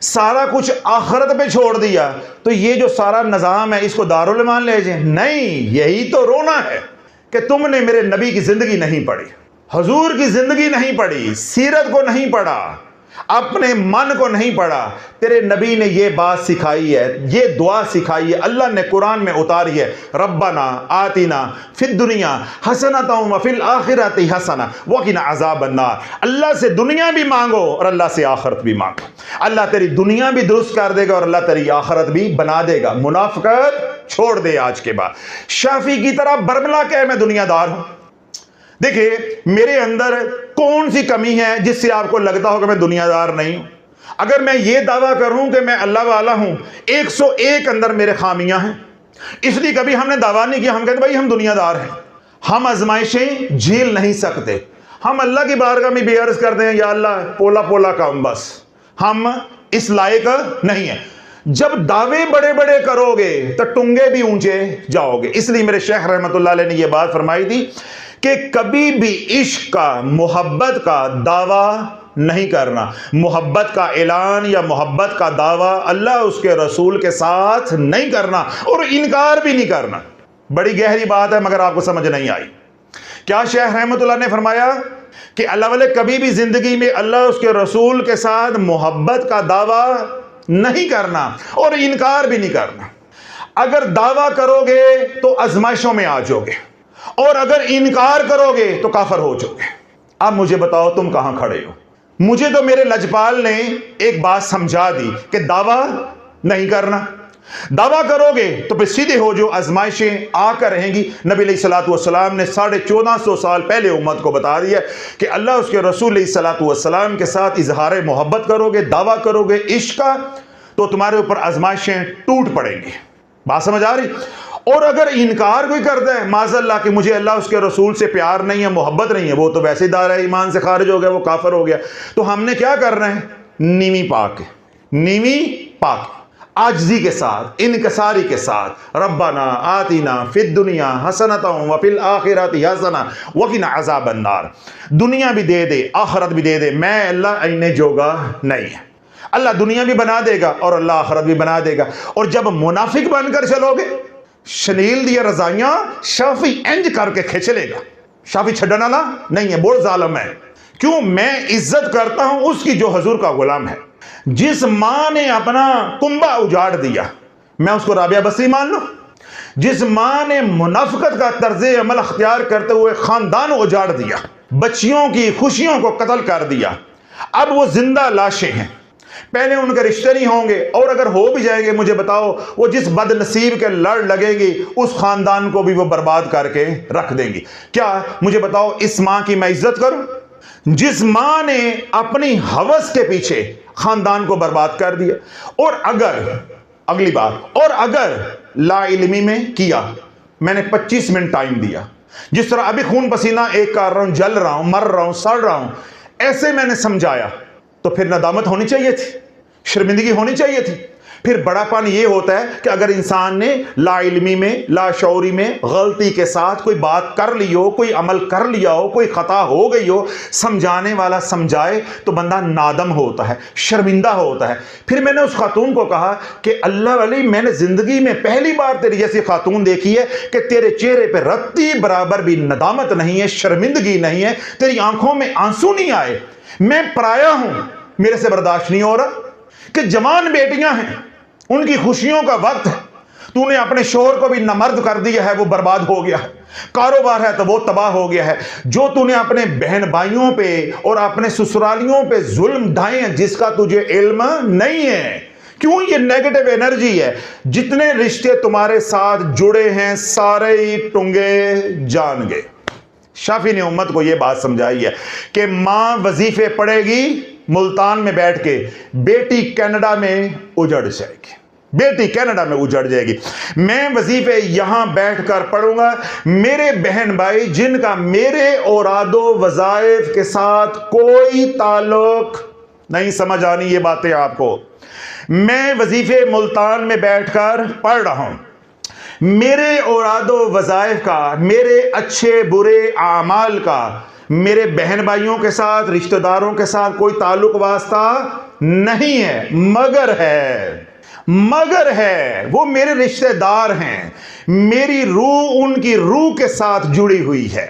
[SPEAKER 1] سارا کچھ آخرت پہ چھوڑ دیا تو یہ جو سارا نظام ہے اس کو دارالایمان لے جائیں؟ نہیں، یہی تو رونا ہے کہ تم نے میرے نبی کی زندگی نہیں پڑھی، حضور کی زندگی نہیں پڑھی، سیرت کو نہیں پڑھا، اپنے من کو نہیں پڑھا۔ تیرے نبی نے یہ بات سکھائی ہے، یہ دعا سکھائی ہے، اللہ نے قرآن میں اتاری ہے، ربنا آتنا فی الدنیا حسنۃ وفی الآخرۃ حسنۃ وقنا عذاب النار۔ اللہ سے دنیا بھی مانگو اور اللہ سے آخرت بھی مانگو، اللہ تیری دنیا بھی درست کر دے گا اور اللہ تیری آخرت بھی بنا دے گا۔ منافقت چھوڑ دے آج کے بعد۔ شافی کی طرح برملا کہ میں دنیا دار ہوں؟ دیکھیں میرے اندر کون سی کمی ہے جس سے آپ کو لگتا ہو کہ میں دنیا دار نہیں ہوں؟ اگر میں یہ دعویٰ کروں کہ میں اللہ والا ہوں، 101 اندر میرے خامیاں ہیں، اس لیے کبھی ہم نے دعویٰ نہیں کیا، ہم کہتے بھائی ہم دنیا دار ہیں، ہم آزمائشیں جھیل نہیں سکتے، ہم اللہ کی بارگاہ میں بھی عرض کرتے ہیں یا اللہ پولا کام، بس ہم اس لائق نہیں ہیں۔ جب دعوے بڑے بڑے کرو گے تو ٹنگے بھی اونچے جاؤ گے۔ اس لیے میرے شیخ رحمت اللہ علیہ نے یہ بات فرمائی تھی کہ کبھی بھی عشق کا، محبت کا دعویٰ نہیں کرنا، محبت کا اعلان یا محبت کا دعویٰ اللہ اس کے رسول کے ساتھ نہیں کرنا اور انکار بھی نہیں کرنا۔ بڑی گہری بات ہے مگر آپ کو سمجھ نہیں آئی۔ کیا شیخ رحمت اللہ نے فرمایا کہ اللہ والے کبھی بھی زندگی میں اللہ اس کے رسول کے ساتھ محبت کا دعویٰ نہیں کرنا اور انکار بھی نہیں کرنا. اگر دعویٰ کرو گے تو آزمائشوں میں آ جاؤ گے اور اگر انکار کرو گے تو کافر ہو جاؤ گے. اب مجھے بتاؤ تم کہاں کھڑے ہو؟ مجھے تو میرے لجپال نے ایک بات سمجھا دی کہ دعویٰ نہیں کرنا. دعویٰ کرو گے تو پھر سیدھے ہو جو آزمائشیں آ کر رہیں گی. نبی علیہ الصلوۃ والسلام نے 1450 سال پہلے امت کو بتا دیا کہ اللہ اس کے رسول علیہ الصلوۃ والسلام کے ساتھ اظہار محبت کرو گے، دعویٰ کرو گے عشق کا، تو تمہارے اوپر آزمائشیں ٹوٹ پڑیں گی. بات سمجھ آ رہی؟ اور اگر انکار کوئی کرتا ہے معاذ اللہ کہ مجھے اللہ اس کے رسول سے پیار نہیں ہے، محبت نہیں ہے، وہ تو ویسے دائرہ ایمان سے خارج ہو گیا، وہ کافر ہو گیا. تو ہم نے کیا کرنا ہے؟ نیوی پاک عاجزی کے ساتھ، انکساری کے ساتھ، ربنا آتنا فی الدنیا حسنۃ وفی الآخرۃ حسنۃ وقنا عذاب النار. دنیا بھی دے دے، آخرت بھی دے دے، میں اللہ اینے جوگا نہیں ہے. اللہ دنیا بھی بنا دے گا اور اللہ آخرت بھی بنا دے گا. اور جب منافق بن کر چلو گے، شنیل دیا رضائیاں شافی انج کر کے کھینچ لے گا. شافی چھڈن والا نہیں ہے، بہت ظالم ہے. کیوں؟ میں عزت کرتا ہوں اس کی جو حضور کا غلام ہے. جس ماں نے اپنا کنبہ اجاڑ دیا، میں اس کو رابعہ بصری مان لوں؟ جس ماں نے منافقت کا طرز عمل اختیار کرتے ہوئے خاندان اجاڑ دیا، بچیوں کی خوشیوں کو قتل کر دیا، اب وہ زندہ لاشیں ہیں. پہلے ان کے رشتے نہیں ہوں گے، اور اگر ہو بھی جائیں گے، مجھے بتاؤ وہ جس بد نصیب کے لڑ لگے گی اس خاندان کو بھی وہ برباد کر کے رکھ دیں گی. کیا مجھے بتاؤ اس ماں کی میں عزت کروں جس ماں نے اپنی ہوس کے پیچھے خاندان کو برباد کر دیا؟ اور اگر اگلی بات، اور اگر لا علمی میں کیا، میں نے 25 منٹ ٹائم دیا، جس طرح ابھی خون پسینہ ایک کر رہا ہوں، جل رہا ہوں، مر رہا ہوں، سڑ رہا ہوں، ایسے میں نے سمجھایا، تو پھر ندامت ہونی چاہیے تھی، شرمندگی ہونی چاہیے تھی. پھر بڑا پن یہ ہوتا ہے کہ اگر انسان نے لا علمی میں، لا شعوری میں، غلطی کے ساتھ کوئی بات کر لی ہو، کوئی عمل کر لیا ہو، کوئی خطا ہو گئی ہو، سمجھانے والا سمجھائے تو بندہ نادم ہوتا ہے، شرمندہ ہوتا ہے. پھر میں نے اس خاتون کو کہا کہ اللہ علی، میں نے زندگی میں پہلی بار تیری جیسی خاتون دیکھی ہے کہ تیرے چہرے پہ رتی برابر بھی ندامت نہیں ہے، شرمندگی نہیں ہے، تیری آنکھوں میں آنسو نہیں آئے. میں پرایا ہوں، میرے سے برداشت نہیں ہو رہا کہ جوان بیٹیاں ہیں، ان کی خوشیوں کا وقت ہے، تو نے اپنے شوہر کو بھی نامرد کر دیا ہے، وہ برباد ہو گیا ہے. کاروبار ہے تو وہ تباہ ہو گیا ہے. جو تو نے اپنے بہن بھائیوں پہ اور اپنے سسرالیوں پہ ظلم ڈھائے ہیں جس کا تجھے علم نہیں ہے. کیوں؟ یہ نیگیٹو انرجی ہے. جتنے رشتے تمہارے ساتھ جڑے ہیں سارے ہی ٹنگے جان گے. شافی نے امت کو یہ بات سمجھائی ہے کہ ماں وظیفے پڑھے گی ملتان میں بیٹھ کے، بیٹی کینیڈا میں اجڑ جائے گی، بیٹی کینیڈا میں اجڑ جائے گی. میں وظیفے یہاں بیٹھ کر پڑھوں گا. میرے بہن بھائی جن کا میرے اوراد و وظائف کے ساتھ کوئی تعلق نہیں، سمجھ آنی یہ باتیں آپ کو، میں وظیفے ملتان میں بیٹھ کر پڑھ رہا ہوں، میرے اوراد و وظائف کا، میرے اچھے برے اعمال کا میرے بہن بھائیوں کے ساتھ، رشتہ داروں کے ساتھ کوئی تعلق واسطہ نہیں ہے، مگر ہے وہ میرے رشتہ دار ہیں. میری روح ان کی روح کے ساتھ جڑی ہوئی ہے،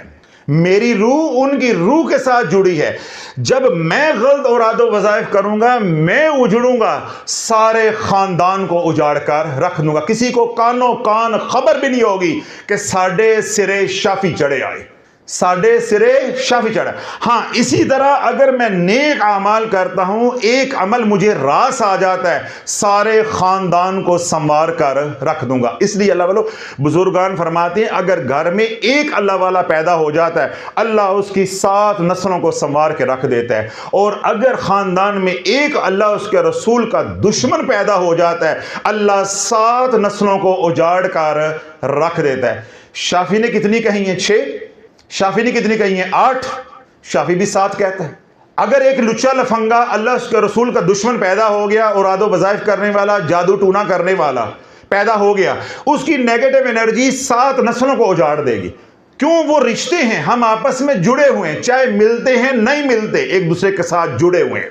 [SPEAKER 1] میری روح ان کی روح کے ساتھ جڑی ہے. جب میں غلط اوراد و وظائف کروں گا، میں اجڑوں گا، سارے خاندان کو اجاڑ کر رکھ دوں گا. کسی کو کانوں کان خبر بھی نہیں ہوگی کہ ساڈے سرے شافی چڑھے آئے، ساڈے سرے شافی چڑھا. ہاں اسی طرح اگر میں نیک اعمال کرتا ہوں، ایک عمل مجھے راس آ جاتا ہے، سارے خاندان کو سنوار کر رکھ دوں گا. اس لیے اللہ والو بزرگان فرماتے ہیں اگر گھر میں ایک اللہ والا پیدا ہو جاتا ہے، اللہ اس کی 7 نسلوں کو سنوار کے رکھ دیتا ہے. اور اگر خاندان میں ایک اللہ اس کے رسول کا دشمن پیدا ہو جاتا ہے، اللہ 7 نسلوں کو اجاڑ کر رکھ دیتا ہے. شافی نے کتنی کہی ہیں؟ 6. شافی نے کتنی کہی ہیں؟ 8. شافی بھی 7 کہتا ہے. اگر ایک لچا لفنگا اللہ اس کے رسول کا دشمن پیدا ہو گیا، اوراد و وظائف کرنے والا، جادو ٹونا کرنے والا پیدا ہو گیا، اس کی نیگیٹو انرجی 7 نسلوں کو اجاڑ دے گی. کیوں؟ وہ رشتے ہیں، ہم آپس میں جڑے ہوئے ہیں، چاہے ملتے ہیں نہیں ملتے، ایک دوسرے کے ساتھ جڑے ہوئے ہیں.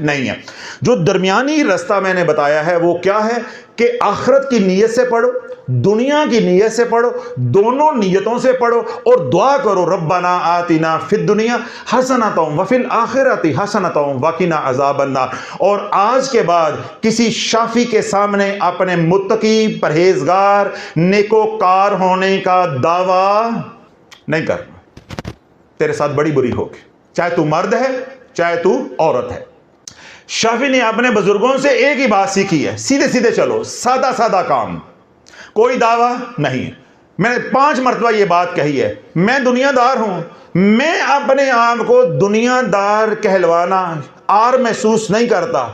[SPEAKER 1] نہیں ہے۔ جو درمیانی راستہ میں نے بتایا ہے وہ کیا ہے کہ آخرت کی نیت سے پڑھو، دنیا کی نیت سے پڑھو، دونوں نیتوں سے پڑھو اور دعا کرو ربنا آتنا فی الدنیا حسنۃ وفی الآخرۃ حسنۃ وقنا عذاب النار۔ اور آج کے بعد کسی شافی کے سامنے اپنے متقی، پرہیزگار، نیکوکار ہونے کا دعویٰ نہیں کرنا، تیرے ساتھ بڑی بری ہوگی، چاہے تو مرد ہے چاہے تو عورت ہے۔ شافی نے اپنے بزرگوں سے ایک ہی بات سیکھی ہے، سیدھے سیدھے چلو، سادہ سادہ کام، کوئی دعویٰ نہیں۔ میں نے 5 مرتبہ یہ بات کہی ہے، میں دنیا دار ہوں، میں اپنے آپ کو دنیا دار کہلوانا عار محسوس نہیں کرتا۔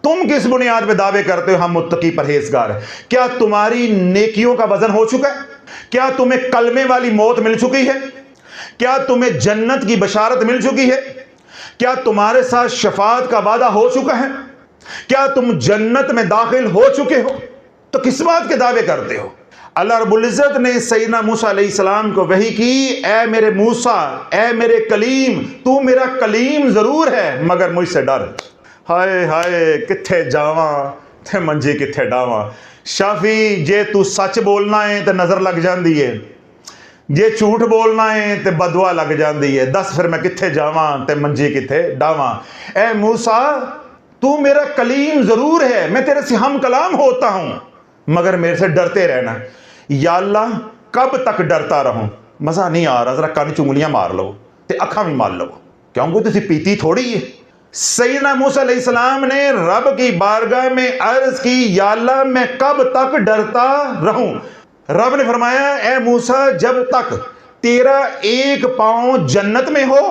[SPEAKER 1] تم کس بنیاد پہ دعوے کرتے ہو ہم متقی پرہیزگار ہیں؟ کیا تمہاری نیکیوں کا وزن ہو چکا ہے؟ کیا تمہیں کلمے والی موت مل چکی ہے؟ کیا تمہیں جنت کی بشارت مل چکی ہے؟ کیا تمہارے ساتھ شفاعت کا وعدہ ہو چکا ہے؟ کیا تم جنت میں داخل ہو چکے ہو؟ تو کس بات کے دعوے کرتے ہو؟ اللہ رب العزت نے سیدنا موسیٰ علیہ السلام کو وحی کی، اے میرے موسیٰ، اے میرے کلیم، تو میرا کلیم ضرور ہے مگر مجھ سے ڈر۔ ہائے ہائے کتھے جاواں تے منجی کتھے ڈاواں۔ شافی جے تو سچ بولنا ہے تے نظر لگ جاندی ہے، جے جھوٹ بولنا ہے تے بدوا لگ جاندی ہے، دس پھر میں کتھے جاواں تے منجی کتھے ڈاواں۔ اے موسیٰ تو میرا کلیم ضرور ہے، میں تیرے سے ہم کلام ہوتا ہوں مگر میرے سے ڈرتے رہنا۔ یا اللہ کب تک ڈرتا رہوں؟ مزہ نہیں آ رہا، ذرا کان چنگلیاں مار لو تے اکھاں بھی مار لو، کیونکہ تسی پیتی تھوڑی ہے۔ سیدنا موسیٰ علیہ السلام نے رب کی بارگاہ میں عرض کی، یا اللہ میں کب تک ڈرتا رہوں؟ رب نے فرمایا، اے موسیٰ جب تک تیرا ایک پاؤں جنت میں ہو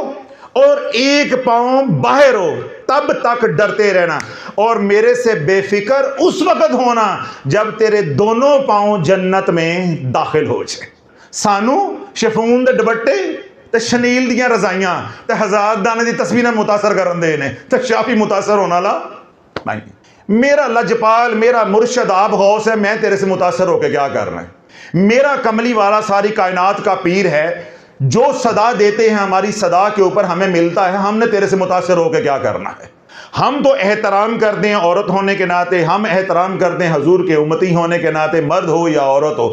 [SPEAKER 1] اور ایک پاؤں باہر ہو تب تک ڈرتے رہنا، اور میرے سے بے فکر اس وقت ہونا جب تیرے دونوں پاؤں جنت میں داخل ہو جائے۔ سانو شفون دے ڈبٹے تے شنیل دیاں رضائیاں تے ہزار دانے دی تصویراں متاثر کرن دے نے تے شافی متاثر ہونا لا نہیں۔ میرا لجپال، میرا مرشد آب غوث ہے، میں تیرے سے متاثر ہو کے کیا کرنا ہے؟ میرا کملی والا ساری کائنات کا پیر ہے، جو صدا دیتے ہیں ہماری صدا کے اوپر ہمیں ملتا ہے، ہم نے تیرے سے متاثر ہو کے کیا کرنا ہے؟ ہم تو احترام کرتے ہیں عورت ہونے کے ناطے، ہم احترام کرتے ہیں حضور کے امتی ہونے کے ناطے، مرد ہو یا عورت ہو۔